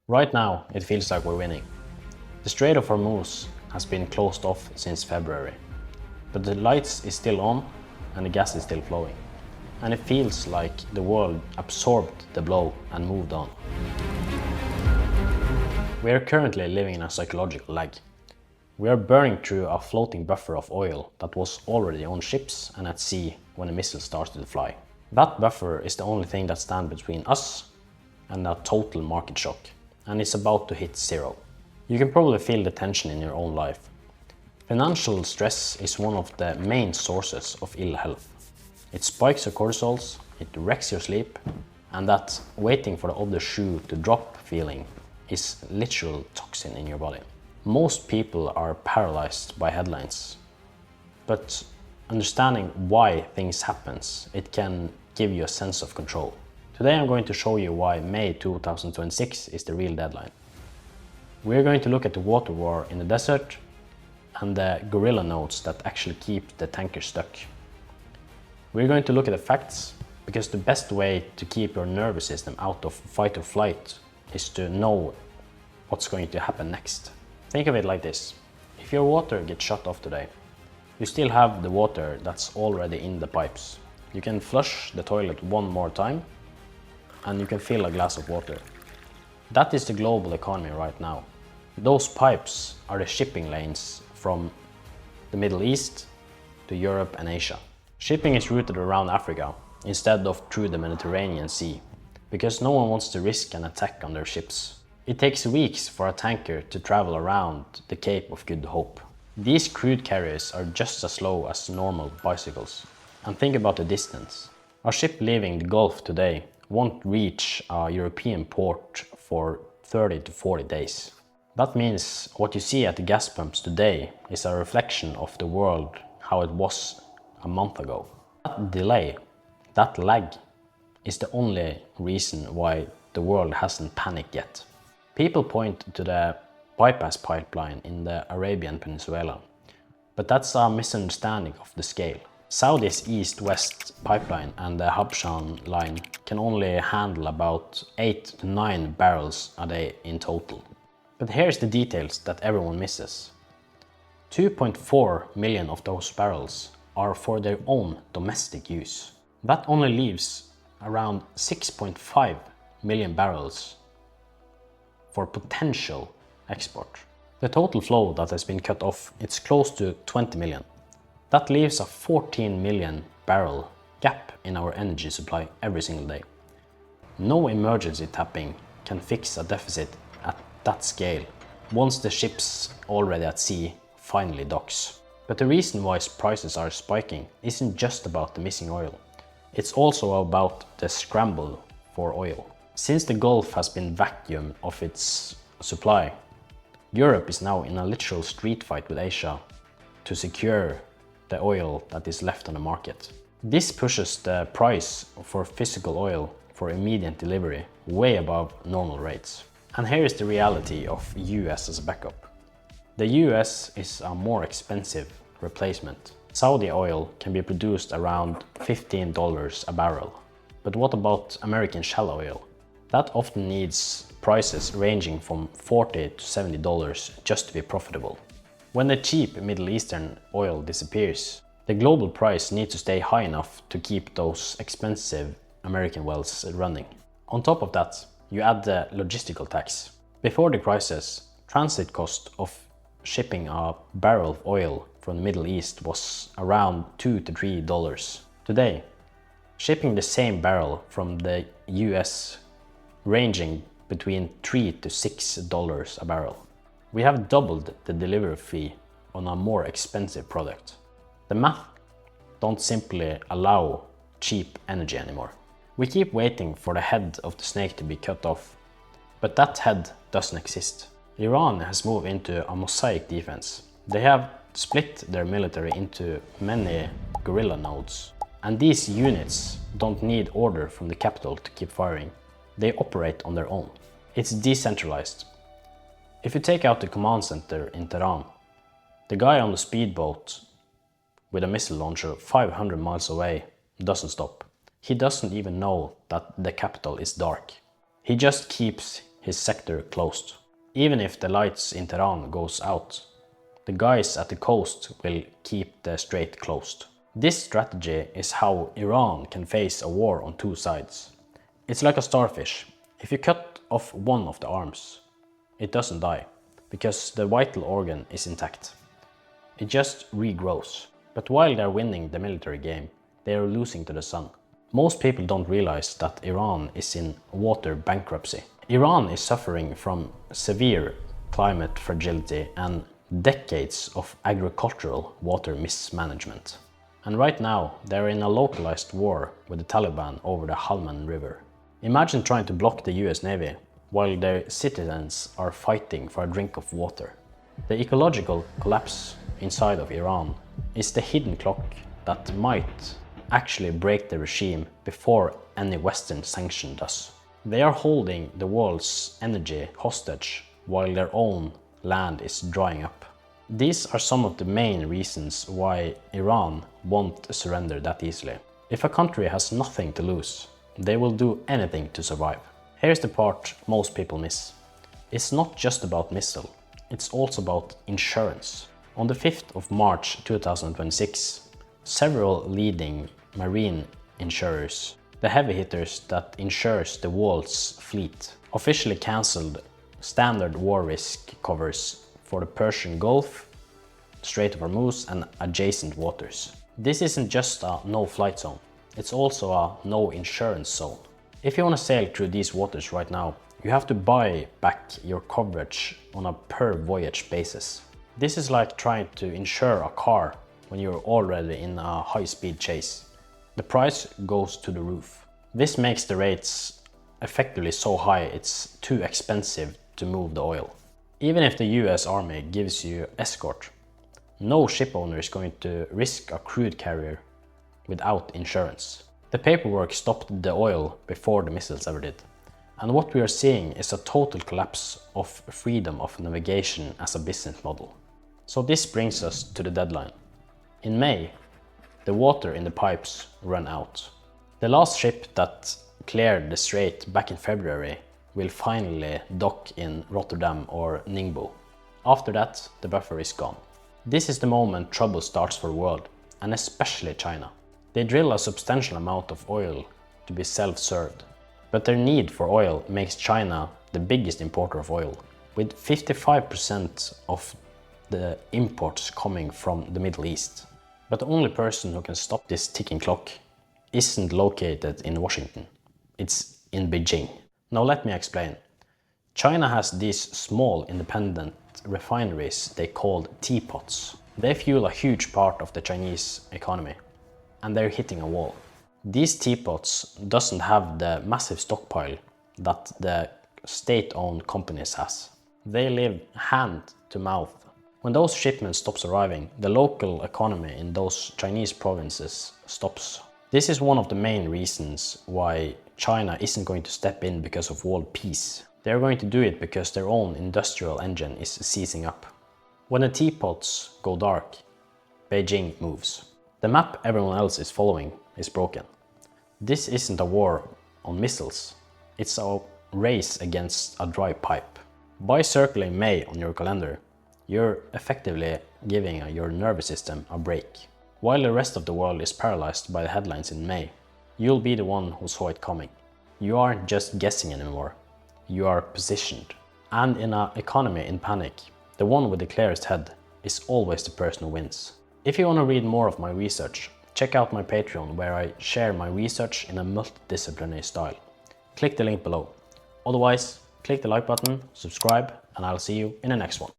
Right now, it feels like we're winning. The Strait of Hormuz has been closed off since February, but the lights is still on and the gas is still flowing. And it feels like the world absorbed the blow and moved on. We are currently living in a psychological lag. We are burning through a floating buffer of oil that was already on ships and at sea when the missile started to fly. That buffer is the only thing that stands between us and a total market shock, and it's about to hit zero. You can probably feel the tension in your own life. Financial stress is one of the main sources of ill health. It spikes your cortisols, it wrecks your sleep, and that waiting for the other shoe to drop feeling is literal toxin in your body. Most people are paralyzed by headlines, but understanding why things happen, it can give you a sense of control. Today I'm going to show you why May 2026 is the real deadline. We're going to look at the water war in the desert and the Guerilla Nodes that actually keep the tanker stuck. We're going to look at the facts, because the best way to keep your nervous system out of fight or flight is to know what's going to happen next. Think of it like this. If your water gets shut off today, you still have the water that's already in the pipes. You can flush the toilet one more time and you can fill a glass of water. That is the global economy right now. Those pipes are the shipping lanes from the Middle East to Europe and Asia. Shipping is routed around Africa instead of through the Mediterranean Sea, because no one wants to risk an attack on their ships. It takes weeks for a tanker to travel around the Cape of Good Hope. These crude carriers are just as slow as normal bicycles. And think about the distance. A ship leaving the Gulf today won't reach a European port for 30 to 40 days. That means what you see at the gas pumps today is a reflection of the world how it was a month ago. That delay, that lag, is the only reason why the world hasn't panicked yet. People point to the bypass pipeline in the Arabian Peninsula, but that's a misunderstanding of the scale. Saudi's east-west pipeline and the Habshan line can only handle about 8 to 9 barrels a day in total. But here's the details that everyone misses. 2.4 million of those barrels are for their own domestic use. That only leaves around 6.5 million barrels for potential export. The total flow that has been cut off, it's close to 20 million. That leaves a 14 million barrel gap in our energy supply every single day. No emergency tapping can fix a deficit at that scale once the ships already at sea finally docks. But the reason why prices are spiking isn't just about the missing oil. It's also about the scramble for oil. Since the Gulf has been vacuumed of its supply, Europe is now in a literal street fight with Asia to secure the oil that is left on the market. This pushes the price for physical oil for immediate delivery way above normal rates. And here is the reality of US as a backup. The US is a more expensive replacement. Saudi oil can be produced around $15 a barrel. But what about American shale oil? That often needs prices ranging from $40 to $70 just to be profitable. When the cheap Middle Eastern oil disappears, the global price needs to stay high enough to keep those expensive American wells running. On top of that, you add the logistical tax. Before the crisis, transit cost of shipping a barrel of oil from the Middle East was around $2 to $3. Today, shipping the same barrel from the US ranging between $3 to $6 a barrel. We have doubled the delivery fee on a more expensive product. The math don't simply allow cheap energy anymore. We keep waiting for the head of the snake to be cut off, but that head doesn't exist. Iran has moved into a mosaic defense. They have split their military into many guerrilla nodes, and these units don't need order from the capital to keep firing. They operate on their own. It's decentralized. If you take out the command center in Tehran, the guy on the speedboat with a missile launcher 500 miles away doesn't stop. He doesn't even know that the capital is dark. He just keeps his sector closed. Even if the lights in Tehran goes out, the guys at the coast will keep the strait closed. This strategy is how Iran can face a war on two sides. It's like a starfish. If you cut off one of the arms, it doesn't die, because the vital organ is intact. It just regrows. But while they're winning the military game, they are losing to the sun. Most people don't realize that Iran is in water bankruptcy. Iran is suffering from severe climate fragility and decades of agricultural water mismanagement. And right now, they're in a localized war with the Taliban over the Helmand River. Imagine trying to block the US Navy while their citizens are fighting for a drink of water. The ecological collapse inside of Iran is the hidden clock that might actually break the regime before any Western sanction does. They are holding the world's energy hostage while their own land is drying up. These are some of the main reasons why Iran won't surrender that easily. If a country has nothing to lose, they will do anything to survive. Here's the part most people miss. It's not just about missile, it's also about insurance. On the 5th of March 2026, several leading marine insurers, the heavy hitters that insures the world's fleet, officially cancelled standard war risk covers for the Persian Gulf, Strait of Hormuz and adjacent waters. This isn't just a no-flight zone, it's also a no-insurance zone. If you want to sail through these waters right now, you have to buy back your coverage on a per voyage basis. This is like trying to insure a car when you're already in a high-speed chase. The price goes to the roof. This makes the rates effectively so high it's too expensive to move the oil. Even if the US Army gives you escort, no ship owner is going to risk a crude carrier without insurance. The paperwork stopped the oil before the missiles ever did. And what we are seeing is a total collapse of freedom of navigation as a business model. So this brings us to the deadline. In May, the water in the pipes ran out. The last ship that cleared the strait back in February will finally dock in Rotterdam or Ningbo. After that, the buffer is gone. This is the moment trouble starts for the world, and especially China. They drill a substantial amount of oil to be self-served. But their need for oil makes China the biggest importer of oil, with 55% of the imports coming from the Middle East. But the only person who can stop this ticking clock isn't located in Washington, it's in Beijing. Now let me explain. China has these small independent refineries they called teapots. They fuel a huge part of the Chinese economy, and they're hitting a wall. These teapots doesn't have the massive stockpile that the state-owned companies has. They live hand to mouth. When those shipments stops arriving, the local economy in those Chinese provinces stops. This is one of the main reasons why China isn't going to step in because of world peace. They're going to do it because their own industrial engine is seizing up. When the teapots go dark, Beijing moves. The map everyone else is following is broken. This isn't a war on missiles, it's a race against a dry pipe. By circling May on your calendar, you're effectively giving your nervous system a break. While the rest of the world is paralyzed by the headlines in May, you'll be the one who saw it coming. You aren't just guessing anymore, you are positioned. And in an economy in panic, the one with the clearest head is always the person who wins. If you want to read more of my research, check out my Patreon where I share my research in a multidisciplinary style. Click the link below. Otherwise, click the like button, subscribe, and I'll see you in the next one.